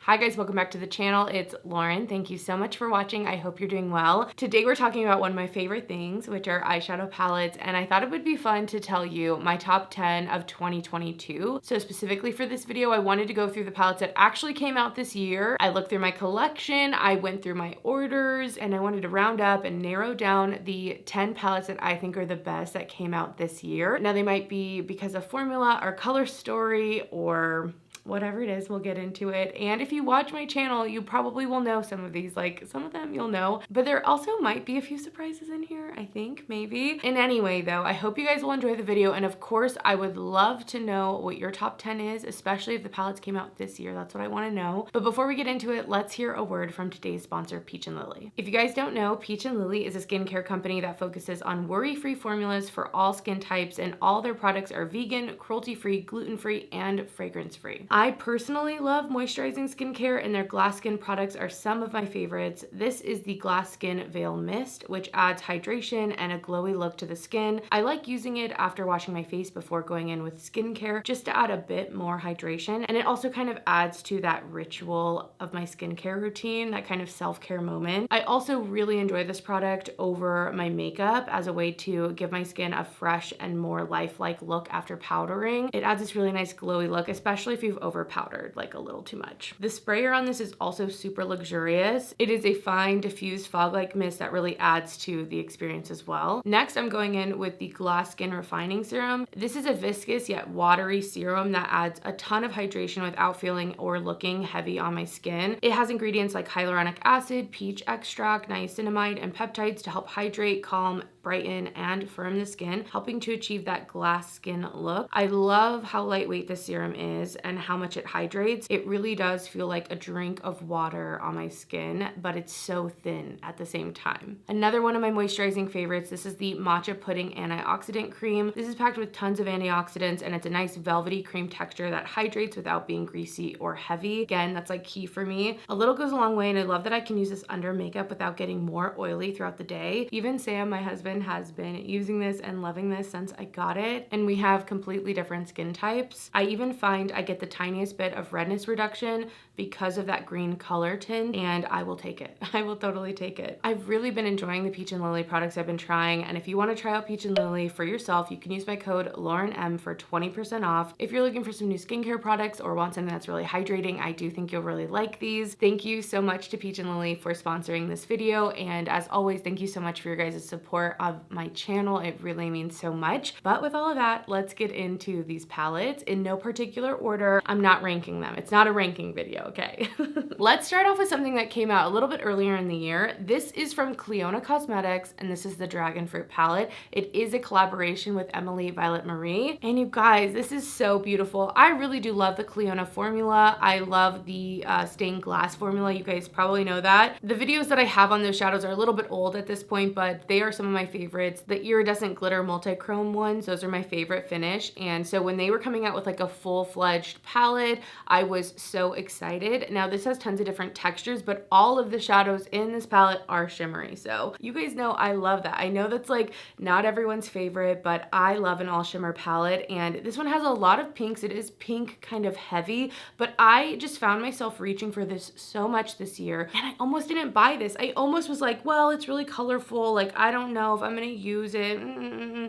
Hi guys, welcome back to the channel. It's Lauren. Thank you so much for watching. I hope you're doing well. Today we're talking about one of my favorite things, which are eyeshadow palettes, and I thought it would be fun to tell you my top 10 of 2022. So specifically for this video, I wanted to go through the palettes that actually came out this year. I looked through my collection, I went through my orders, and I wanted to round up and narrow down the 10 palettes that I think are the best that came out this year. Now they might be because of formula or color story or whatever it is, we'll get into it. And if you watch my channel, you probably will know some of these, like some of them you'll know, but there also might be a few surprises in here, I think, maybe. In any way though, I hope you guys will enjoy the video. And of course, I would love to know what your top 10 is, especially if the palettes came out this year. That's what I wanna know. But before we get into it, let's hear a word from today's sponsor, Peach & Lily. If you guys don't know, Peach & Lily is a skincare company that focuses on worry-free formulas for all skin types, and all their products are vegan, cruelty-free, gluten-free, and fragrance-free. I personally love moisturizing skincare, and their glass skin products are some of my favorites. This is the Glass Skin Veil Mist, which adds hydration and a glowy look to the skin. I like using it after washing my face before going in with skincare, just to add a bit more hydration. And it also kind of adds to that ritual of my skincare routine, that kind of self-care moment. I also really enjoy this product over my makeup as a way to give my skin a fresh and more lifelike look after powdering. It adds this really nice glowy look, especially if you've overpowered like a little too much. The sprayer on this is also super luxurious. It is a fine diffused fog-like mist that really adds to the experience as well. Next, I'm going in with the Glass Skin Refining Serum. This is a viscous yet watery serum that adds a ton of hydration without feeling or looking heavy on my skin. It has ingredients like hyaluronic acid, peach extract, niacinamide, and peptides to help hydrate, calm, brighten, and firm the skin, helping to achieve that glass skin look. I love how lightweight this serum is and how much it hydrates. It really does feel like a drink of water on my skin, but it's so thin at the same time. Another one of my moisturizing favorites, this is the Matcha Pudding Antioxidant Cream. This is packed with tons of antioxidants, and it's a nice velvety cream texture that hydrates without being greasy or heavy. Again, that's like key for me. A little goes a long way, and I love that I can use this under makeup without getting more oily throughout the day. Even Sam, my husband, has been using this and loving this since I got it, and we have completely different skin types. I even find I get the tiniest bit of redness reduction because of that green color tint, and I will take it. I will totally take it. I've really been enjoying the Peach & Lily products I've been trying, and if you want to try out Peach & Lily for yourself, you can use my code LaurenM for 20% off. If you're looking for some new skincare products or want something that's really hydrating, I do think you'll really like these. Thank you so much to Peach & Lily for sponsoring this video, and as always, thank you so much for your guys' support of my channel. It really means so much. But with all of that, let's get into these palettes in no particular order. I'm not ranking them. It's not a ranking video, okay? Let's start off with something that came out a little bit earlier in the year. This is from Cleona Cosmetics, and this is the Dragon Fruit palette. It is a collaboration with Emily Violet Marie, and you guys, this is so beautiful. I really do love the Cleona formula. I love the stained glass formula. You guys probably know that. The videos that I have on those shadows are a little bit old at this point, but they are some of my favorites. The iridescent glitter multi-chrome ones, those are my favorite finish. And so when they were coming out with like a full-fledged palette, I was so excited. Now this has tons of different textures, but all of the shadows in this palette are shimmery. So you guys know I love that. I know that's like not everyone's favorite, but I love an all shimmer palette. And this one has a lot of pinks. It is pink kind of heavy, but I just found myself reaching for this so much this year, and I almost didn't buy this. I almost was like, well, it's really colorful. Like, I don't know if I'm gonna use it.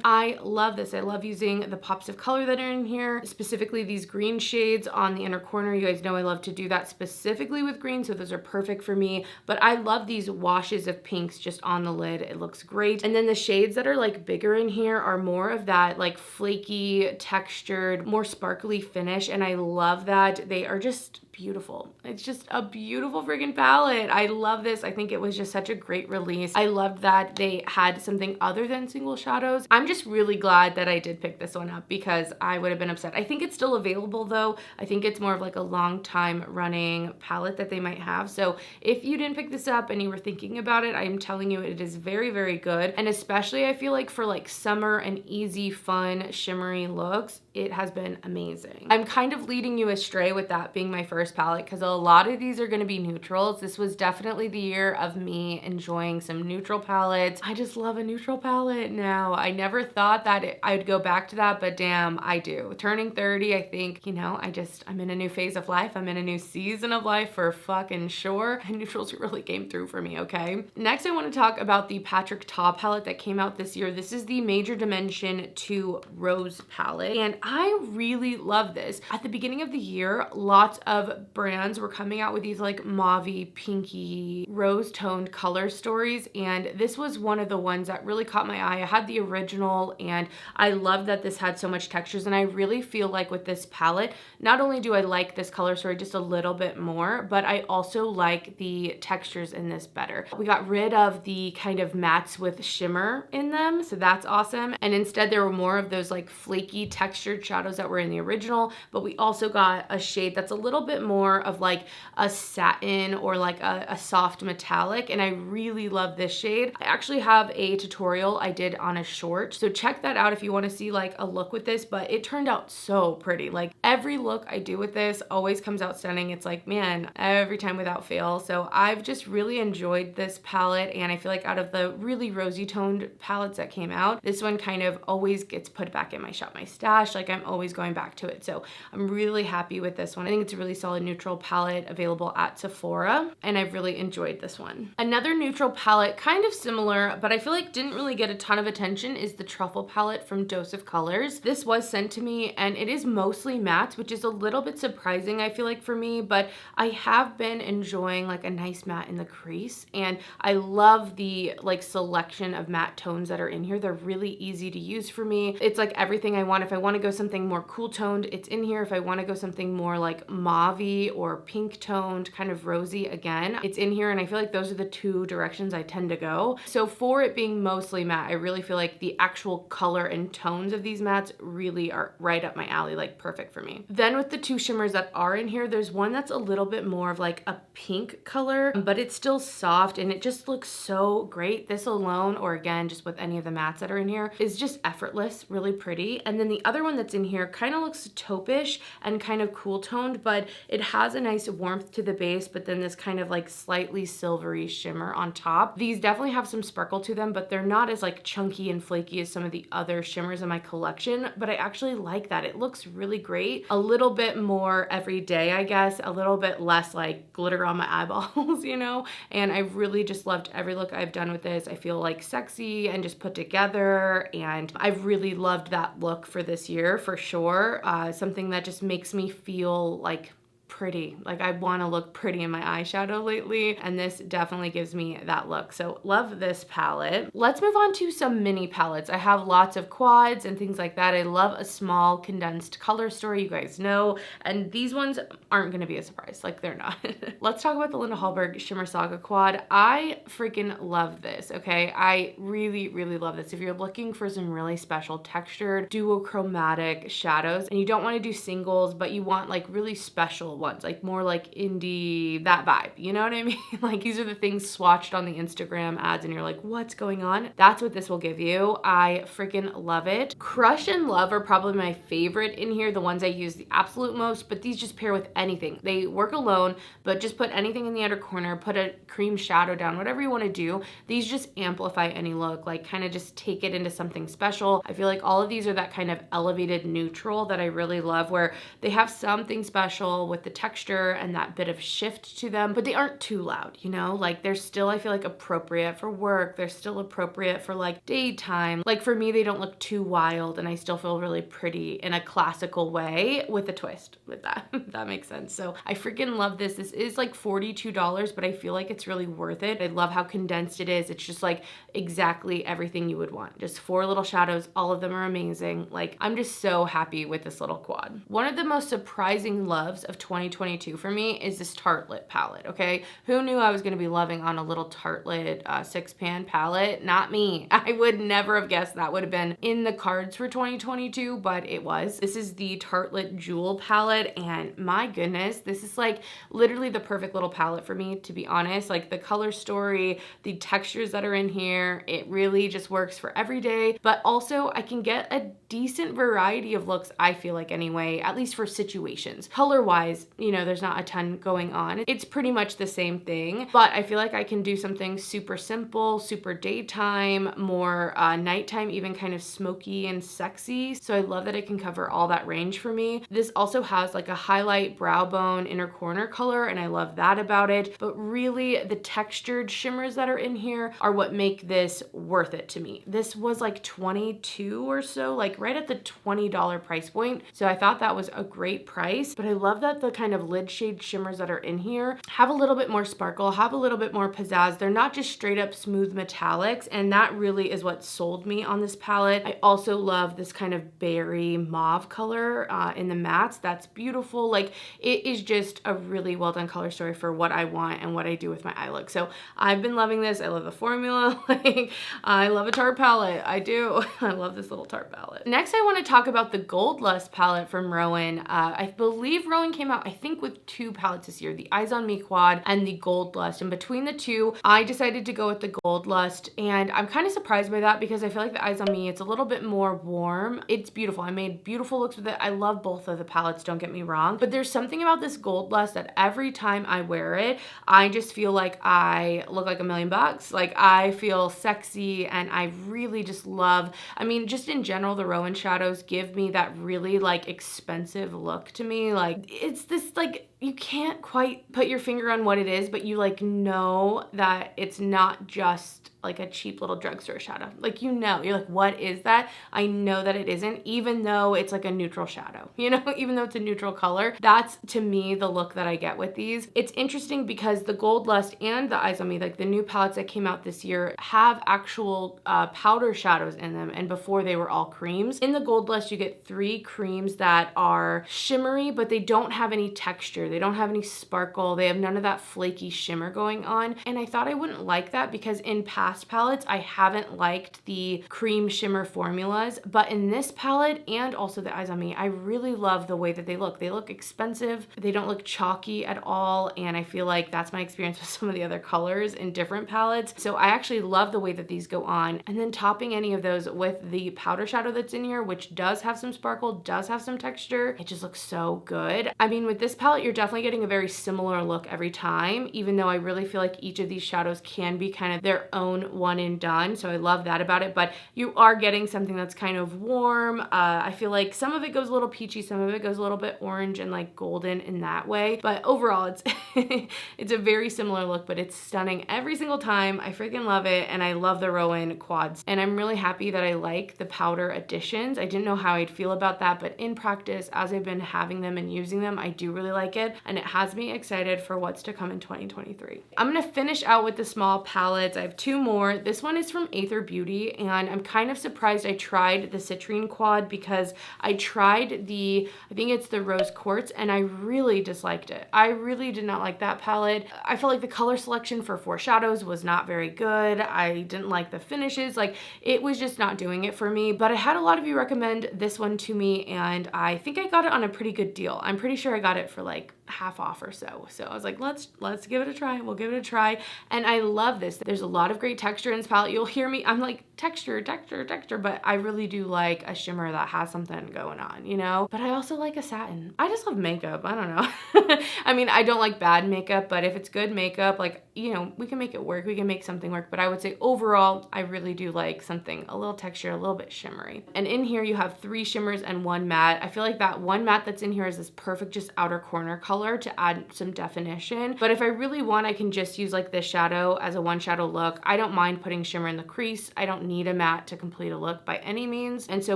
I love this. I love using the pops of color that are in here, specifically these green shades on the inner corner. You guys know I love to do that specifically with green, so those are perfect for me. But I love these washes of pinks just on the lid. It looks great. And then the shades that are like bigger in here are more of that like flaky, textured, more sparkly finish, and I love that. They are just beautiful. It's just a beautiful friggin' palette. I love this. I think it was just such a great release. I loved that they had something other than single shadows. I'm just really glad that I did pick this one up because I would have been upset. I think it's still available though. I think it's more of like a long time running palette that they might have. So if you didn't pick this up and you were thinking about it, I'm telling you it is very, very good. And especially I feel like for like summer and easy, fun, shimmery looks, it has been amazing. I'm kind of leading you astray with that being my first palette because a lot of these are going to be neutrals. This was definitely the year of me enjoying some neutral palettes. I just love a neutral palette now. I never thought that I would go back to that, but damn, I do. Turning 30, I think, you know, I'm in a new phase of life. I'm in a new season of life for fucking sure. And neutrals really came through for me, okay? Next, I want to talk about the Patrick Ta palette that came out this year. This is the Major Dimension 2 Rose palette, and I really love this. At the beginning of the year, lots of brands were coming out with these like mauvey, pinky, rose-toned color stories, and this was one of the ones that really caught my eye. I had the original, and I love that this had so much textures, and I really feel like with this palette, not only do I like this color story just a little bit more, but I also like the textures in this better. We got rid of the kind of mattes with shimmer in them, so that's awesome, and instead there were more of those like flaky textured shadows that were in the original, but we also got a shade that's a little bit more of like a satin or like a soft metallic, and I really love this shade. I actually have a tutorial I did on a short, so check that out if you want to see like a look with this, but it turned out so pretty. Like every look I do with this always comes out stunning. It's like, man, every time without fail. So I've just really enjoyed this palette, and I feel like out of the really rosy toned palettes that came out, this one kind of always gets put back in my shop, my stash. Like I'm always going back to it. So I'm really happy with this one. I think it's a really solid neutral palette available at Sephora, and I've really enjoyed this one. Another neutral palette, kind of similar, but I feel like didn't really get a ton of attention, is the Truffle palette from Dose of Colors. This was sent to me, and it is mostly matte, which is a little bit surprising, I feel like, for me, but I have been enjoying like a nice matte in the crease, and I love the like selection of matte tones that are in here. They're really easy to use for me. It's like everything I want. If I want to go something more cool toned, it's in here. If I want to go something more like mauve or pink toned, kind of rosy, again, it's in here, and I feel like those are the two directions I tend to go. So for it being mostly matte, I really feel like the actual color and tones of these mattes really are right up my alley, like perfect for me. Then with the two shimmers that are in here, there's one that's a little bit more of like a pink color, but it's still soft, and it just looks so great. This alone, or again, just with any of the mattes that are in here, is just effortless, really pretty. And then the other one that's in here kind of looks taupe-ish and kind of cool toned, but it has a nice warmth to the base, but then this kind of like slightly silvery shimmer on top. These definitely have some sparkle to them, but they're not as like chunky and flaky as some of the other shimmers in my collection, but I actually like that. It looks really great. A little bit more everyday, I guess, a little bit less like glitter on my eyeballs, you know? And I've really just loved every look I've done with this. I feel like sexy and just put together, and I've really loved that look for this year for sure. Something that just makes me feel like pretty. Like I want to look pretty in my eyeshadow lately, and this definitely gives me that look. So love this palette. Let's move on to some mini palettes. I have lots of quads and things like that. I love a small condensed color story, you guys know, and these ones aren't going to be a surprise. Like they're not. Let's talk about the Linda Hallberg Shimmer Saga quad. I freaking love this, okay? I really, really love this. If you're looking for some really special textured duochromatic shadows, and you don't want to do singles, but you want like really special ones, like more like indie, that vibe, you know what I mean? Like these are the things swatched on the Instagram ads and you're like, what's going on? That's what this will give you. I freaking love it. Crush and Love are probably my favorite in here, the ones I use the absolute most, but these just pair with anything. They work alone, but just put anything in the outer corner, put a cream shadow down, whatever you want to do. These just amplify any look, like kind of just take it into something special. I feel like all of these are that kind of elevated neutral that I really love, where they have something special with the texture and that bit of shift to them, but they aren't too loud, you know? Like they're still, I feel like, appropriate for work. They're still appropriate for like daytime. Like for me, they don't look too wild, and I still feel really pretty in a classical way with a twist with that, if that makes sense. So I freaking love this. This is like $42, but I feel like it's really worth it. I love how condensed it is. It's just like exactly everything you would want. Just 4 little shadows. All of them are amazing. Like I'm just so happy with this little quad. One of the most surprising loves of 2022 for me is this Tartelet palette, okay? Who knew I was gonna be loving on a little Tartelet 6-pan palette? Not me. I would never have guessed that would have been in the cards for 2022, but it was. This is the Tartelet Jewel palette, and my goodness, this is like literally the perfect little palette for me, to be honest. Like the color story, the textures that are in here, it really just works for every day, but also I can get a decent variety of looks, I feel like anyway, at least for situations. Color-wise, you know, there's not a ton going on. It's pretty much the same thing, but I feel like I can do something super simple, super daytime, more nighttime, even kind of smoky and sexy. So I love that it can cover all that range for me. This also has like a highlight brow bone inner corner color, and I love that about it. But really, the textured shimmers that are in here are what make this worth it to me. This was like 22 or so, like right at the $20 price point. So I thought that was a great price, but I love that the kind of lid shade shimmers that are in here have a little bit more sparkle, have a little bit more pizzazz. They're not just straight up smooth metallics, and that really is what sold me on this palette. I also love this kind of berry mauve color in the mattes. That's beautiful. Like it is just a really well done color story for what I want and what I do with my eye look. So I've been loving this. I love the formula. Like I love a Tarte palette. I do. I love this little Tarte palette. Next, I want to talk about the Gold Lust palette from Rowan. I believe Rowan came out, I think, with 2 palettes this year, the Eyes on Me Quad and the Gold Lust. And between the two, I decided to go with the Gold Lust. And I'm kind of surprised by that because I feel like the Eyes on Me, it's a little bit more warm. It's beautiful. I made beautiful looks with it. I love both of the palettes, don't get me wrong. But there's something about this Gold Lust that every time I wear it, I just feel like I look like $1,000,000. Like I feel sexy, and I really just love, I mean, just in general, the Rowan shadows give me that really like expensive look to me. Like it's this like, you can't quite put your finger on what it is, but you like know that it's not just like a cheap little drugstore shadow. Like, you know, you're like, what is that? I know that it isn't, even though it's like a neutral shadow, you know, even though it's a neutral color. That's to me the look that I get with these. It's interesting because the Gold Lust and the Eyes on Me, like the new palettes that came out this year, have actual powder shadows in them, and before they were all creams. In the Gold Lust, you get 3 creams that are shimmery, but they don't have any texture. They don't have any sparkle. They have none of that flaky shimmer going on. And I thought I wouldn't like that because in past palettes, I haven't liked the cream shimmer formulas. But in this palette and also the Eyes on Me, I really love the way that they look. They look expensive. They don't look chalky at all. And I feel like that's my experience with some of the other colors in different palettes. So I actually love the way that these go on. And then topping any of those with the powder shadow that's in here, which does have some sparkle, does have some texture, it just looks so good. I mean, with this palette, you're definitely getting a very similar look every time, even though I really feel like each of these shadows can be kind of their own one and done. So I love that about it, but you are getting something that's kind of warm. I feel like some of it goes a little peachy, some of it goes a little bit orange and like golden in that way. But overall, it's it's a very similar look, but it's stunning every single time. I freaking love it, and I love the Rowan quads. And I'm really happy that I like the powder additions. I didn't know how I'd feel about that, but in practice, as I've been having them and using them, I do really like it, and it has me excited for what's to come in 2023. I'm gonna finish out with the small palettes. I have 2 more. This one is from Aether Beauty, and I'm kind of surprised I tried the citrine quad because I tried the, I think it's the rose quartz, and I really disliked it. I really did not like that palette. I felt like the color selection for foreshadows was not very good. I didn't like the finishes. Like, it was just not doing it for me, but I had a lot of you recommend this one to me, and I think I got it on a pretty good deal. I'm pretty sure I got it for like half off or so. So I was like, let's give it a try. We'll give it a try. And I love this. There's a lot of great texture in this palette. You'll hear me, I'm like texture, but I really do like a shimmer that has something going on, you know? But I also like a satin. I just love makeup. I don't know. I mean, I don't like bad makeup, but if it's good makeup, like, you know, we can make it work. We can make something work. But I would say overall, I really do like something, a little texture, a little bit shimmery. And in here you have 3 shimmers and 1 matte. I feel like that 1 matte that's in here is this perfect just outer corner color to add some definition. But if I really want, I can just use like this shadow as a 1 shadow look. I don't mind putting shimmer in the crease. I don't need a matte to complete a look by any means. And so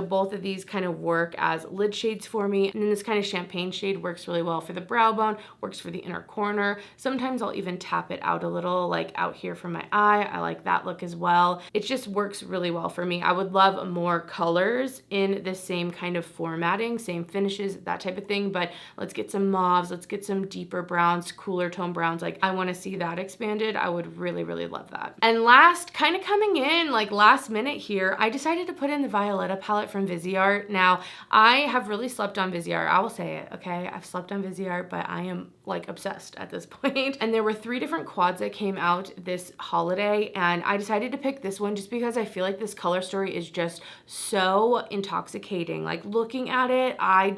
both of these kind of work as lid shades for me. And then this kind of champagne shade works really well for the brow bone, works for the inner corner. Sometimes I'll even tap it out a little like out here from my eye. I like that look as well. It just works really well for me. I would love more colors in the same kind of formatting, same finishes, that type of thing, but let's get some mauves, let's get some deeper browns, cooler tone browns. Like I want to see that expanded. I would really, really love that. And last, kind of coming in like last minute here, I decided to put in the Violetta palette from Viseart. Now, I have really slept on Viseart. I will say it, okay? I've slept on Viseart, but I am like obsessed at this point. And there were 3 different quads that came out this holiday, and I decided to pick this one just because I feel like this color story is just so intoxicating. Like looking at it, I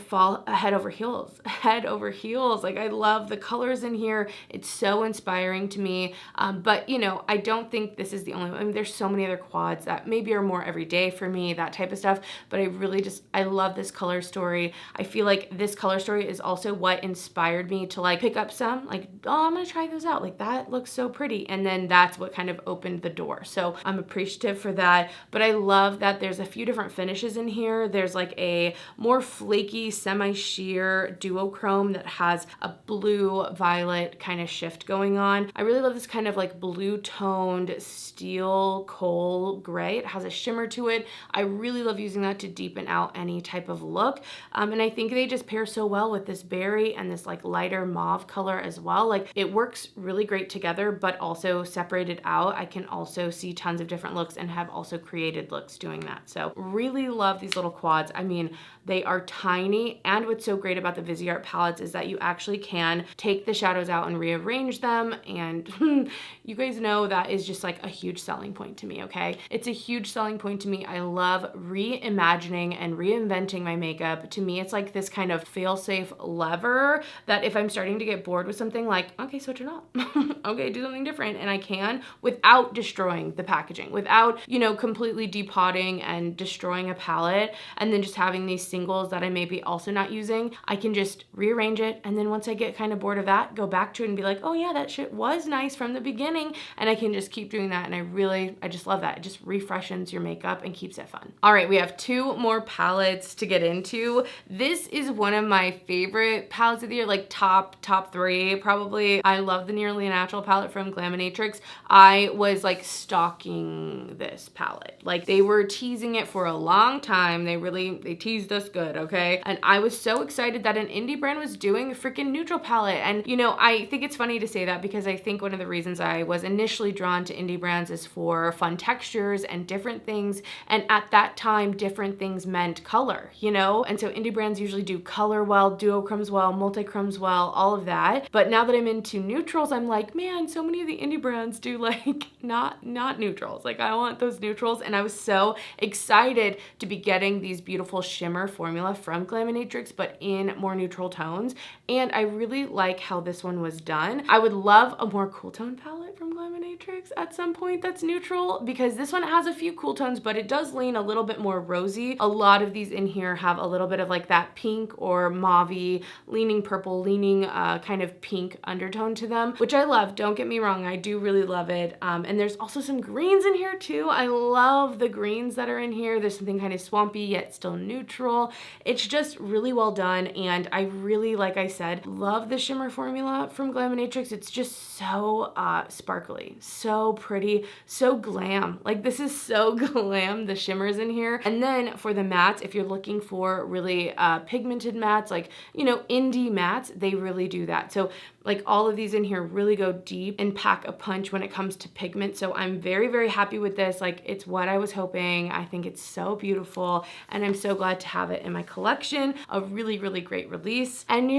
fall head over heels, head over heels. Like I love the colors in here. It's so inspiring to me. But you know, I don't think this is the only one. I mean, there's so many other quads that maybe are more everyday for me, that type of stuff. But I really I love this color story. I feel like this color story is also what inspired me to like pick up some, like, oh, I'm gonna try those out. Like that looks so pretty. And then that's what kind of opened the door. So I'm appreciative for that. But I love that there's a few different finishes in here. There's like a more flaky semi-sheer duochrome that has a blue violet kind of shift going on. I really love this kind of like blue toned steel coal gray. It has a shimmer to it. I really love using that to deepen out any type of look. And I think they just pair so well with this berry and this like lighter mauve color as well. Like it works really great together, but also separated out, I can also see tons of different looks and have also created looks doing that. So really love these little quads. I mean, they are tiny, and what's so great about the Viseart palettes is that you actually can take the shadows out and rearrange them, and you guys know that is just like a huge selling point to me, okay? It's a huge selling point to me. I love reimagining and reinventing my makeup. To me, it's like this kind of fail-safe lever that if I'm starting to get bored with something, like, okay, switch it up. Okay, do something different, and I can without destroying the packaging, without, you know, completely depotting and destroying a palette, and then just having these singles that I may be also not using. I can just rearrange it, and then once I get kind of bored of that, go back to it and be like, oh yeah, that shit was nice from the beginning, and I can just keep doing that. And I just love that. It just refreshes your makeup and keeps it fun. All right, we have 2 more palettes to get into. This is one of my favorite palettes of the year, like top 3 probably. I love the Nearly Natural palette from Glaminatrix. I was like stalking this palette. Like they were teasing it for a long time. They teased us good, okay? And I was so excited that an indie brand was doing a freaking neutral palette. And you know, I think it's funny to say that because I think one of the reasons I was initially drawn to indie brands is for fun textures and different things. And at that time, different things meant color, you know? And so indie brands usually do color well, duochromes well, multichromes well, all of that. But now that I'm into neutrals, I'm like, man, so many of the indie brands do like not neutrals. Like I want those neutrals. And I was so excited to be getting these beautiful shimmer formula from Glaminatrix, but in more neutral tones. And I really like how this one was done. I would love a more cool tone palette from Glaminatrix at some point that's neutral, because this one has a few cool tones, but it does lean a little bit more rosy. A lot of these in here have a little bit of like that pink or mauve-y, leaning purple, leaning kind of pink undertone to them, which I love. Don't get me wrong, I do really love it. And there's also some greens in here too. I love the greens that are in here. There's something kind of swampy yet still neutral. It's just really well done, and I really, like I said, love the shimmer formula from Glaminatrix. It's just so sparkly, so pretty, so glam. Like this is so glam, the shimmers in here. And then for the mattes, if you're looking for really pigmented mattes, like, you know, indie mattes, they really do that. So like all of these in here really go deep and pack a punch when it comes to pigment. So I'm very, very happy with this. Like it's what I was hoping. I think it's so beautiful, and I'm so glad to have it in my collection. A really, really great release. And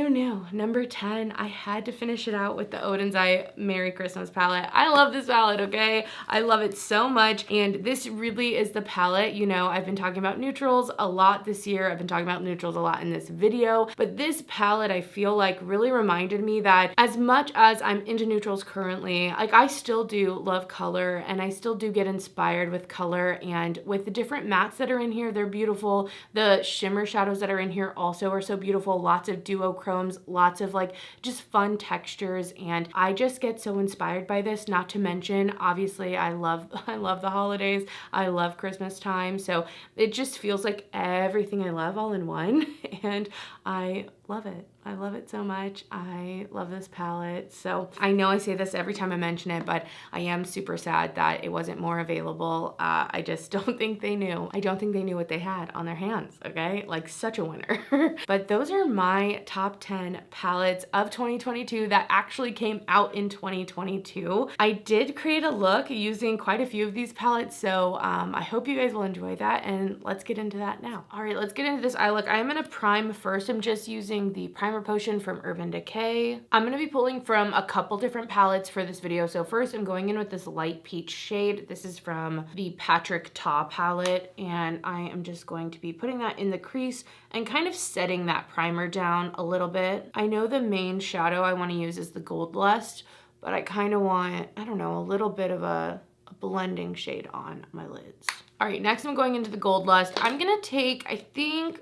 number 10, I had to finish it out with the Odin's Eye Merry Christmas palette. I love this palette, okay? I love it so much. And this really is the palette, you know, I've been talking about neutrals a lot this year. I've been talking about neutrals a lot in this video, but this palette I feel like really reminded me that as much as I'm into neutrals currently, like I still do love color, and I still do get inspired with color, and with the different mattes that are in here, they're beautiful. The shimmer shadows that are in here also are so beautiful. Lots of duochromes, lots of like just fun textures, and I just get so inspired by this. Not to mention, obviously, I love the holidays. I love Christmas time, so it just feels like everything I love all in one, and I love it. I love it so much. I love this palette. So I know I say this every time I mention it, but I am super sad that it wasn't more available. I just don't think they knew. I don't think they knew what they had on their hands, okay? Like such a winner. But those are my top 10 palettes of 2022 that actually came out in 2022. I did create a look using quite a few of these palettes, so I hope you guys will enjoy that, and let's get into that now. All right, let's get into this eye look. I am gonna prime first. I'm just using the primer potion from Urban Decay. I'm gonna be pulling from a couple different palettes for this video. So first I'm going in with this light peach shade. This is from the Patrick Ta palette, and I am just going to be putting that in the crease and kind of setting that primer down a little bit. I know the main shadow I wanna use is the Gold Lust, but I kind of want, I don't know, a little bit of a blending shade on my lids. All right, next I'm going into the Gold Lust. I'm gonna take, I think,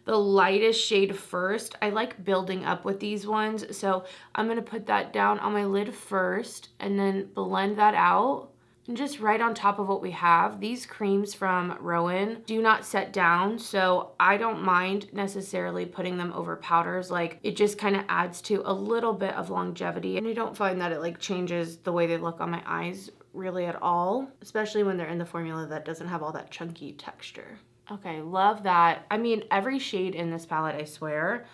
the lightest shade first. I like building up with these ones, so I'm gonna put that down on my lid first and then blend that out. And just right on top of what we have, these creams from Rowan do not set down, so I don't mind necessarily putting them over powders. Like, it just kind of adds to a little bit of longevity, and I don't find that it like changes the way they look on my eyes really at all, especially when they're in the formula that doesn't have all that chunky texture. Okay, love that. I mean, every shade in this palette, I swear,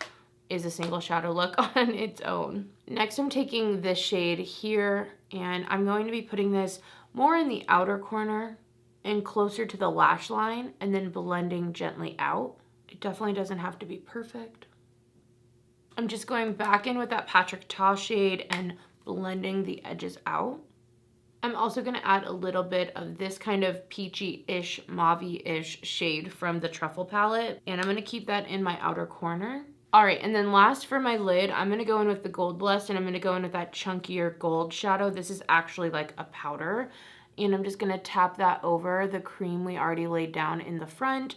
is a single shadow look on its own. Next, I'm taking this shade here, and I'm going to be putting this more in the outer corner and closer to the lash line, and then blending gently out. It definitely doesn't have to be perfect. I'm just going back in with that Patrick Ta shade and blending the edges out. I'm also gonna add a little bit of this kind of peachy-ish, mauve-ish shade from the Truffle palette, and I'm gonna keep that in my outer corner. All right, and then last for my lid, I'm gonna go in with the Gold Lust, and I'm gonna go in with that chunkier gold shadow. This is actually like a powder, and I'm just gonna tap that over the cream we already laid down in the front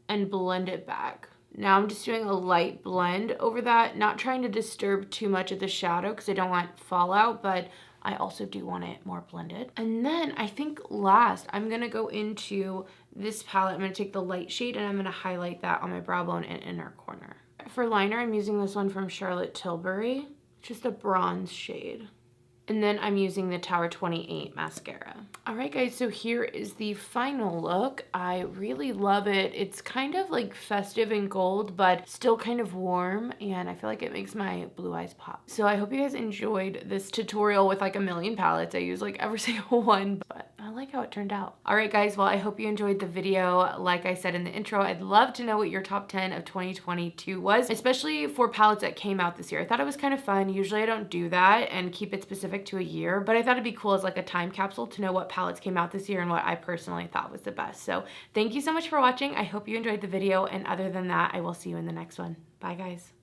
and blend it back. Now I'm just doing a light blend over that, not trying to disturb too much of the shadow because I don't want fallout, but I also do want it more blended. And then I think last, I'm gonna go into this palette. I'm gonna take the light shade and I'm gonna highlight that on my brow bone and inner corner. For liner, I'm using this one from Charlotte Tilbury, just a bronze shade. And then I'm using the Tower 28 mascara. All right, guys, so here is the final look. I really love it. It's kind of like festive and gold, but still kind of warm, and I feel like it makes my blue eyes pop. So I hope you guys enjoyed this tutorial with like a million palettes. I use like every single one, but I like how it turned out. All right, guys, well, I hope you enjoyed the video. Like I said in the intro, I'd love to know what your top 10 of 2022 was, especially for palettes that came out this year. I thought it was kind of fun. Usually I don't do that and keep it specific to a year, but I thought it'd be cool as like a time capsule to know what palettes came out this year and what I personally thought was the best. So thank you so much for watching. I hope you enjoyed the video, and other than that, I will see you in the next one. Bye, guys.